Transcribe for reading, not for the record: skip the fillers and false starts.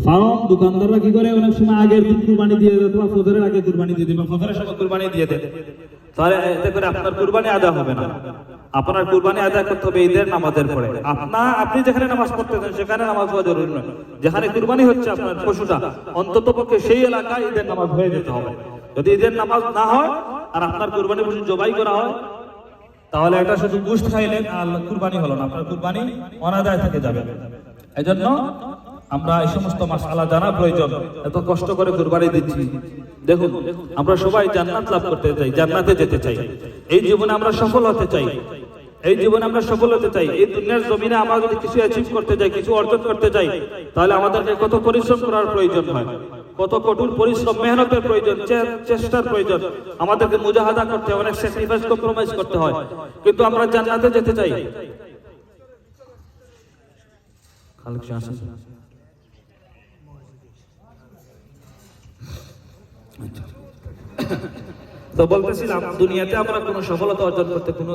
কারণ দোকানদাররা কি করে অনেক সময় আগের দিন কুরবানি দিয়ে দেয়, তোমার ফজরের আগে কুরবানি দিয়ে দেবে, ফজরের সময় কুরবানি দিয়ে দেয়, তাহলে এতে করে আপনার কুরবানি আদায় হবে না। আপনার কুরবানি আদায় করতে হবে ঈদের নামাজের পরে। আপনি যেখানে নামাজ পড়তেছেন সেখানে নামাজ হওয়া জরুরি নয়, যেখানে কুরবানি হচ্ছে আপনার পশুটা অন্তত পক্ষে সেই এলাকায় ঈদের নামাজ হয়ে যেতে হবে। যদি ঈদের নামাজ না হয় আর আপনার কুরবানি পশু জবাই করা হয়, তাহলে একটা শুধু গোশত খাইলেন আর কুরবানি হলো না, আপনার কুরবানি অনাদায় থেকে যাবে। এজন্য আমরা এই সমস্ত মাসআলা জানা প্রয়োজন। এত কষ্ট করে কুরবানি দিচ্ছি, দেখুন আমরা সবাই জান্নাত লাভ করতে চাই, জান্নাতে যেতে চাই, এই জীবনে আমরা সফল হতে চাই, এই জীবনে আমরা সফল হতে চাই। এই দুনিয়ার জমিনে আমরা যদি কিছু অ্যাচিভ করতে চাই, কিছু অর্জন করতে চাই, তাহলে আমাদেরকে কত পরিশ্রম করার প্রয়োজন হয়, কত কঠোর পরিশ্রম মেহনতের প্রয়োজন, চেষ্টার প্রয়োজন, আমাদেরকে মুজাহাদা করতে হয়, অনেক স্যাক্রিফাইস কম্প্রোমাইজ করতে হয়। কিন্তু আমরা জান্নাতে যেতে চাই। তো বলতেছিলাম দুনিয়াতে আমরা কোনো সফলতা অর্জন করতে কোনো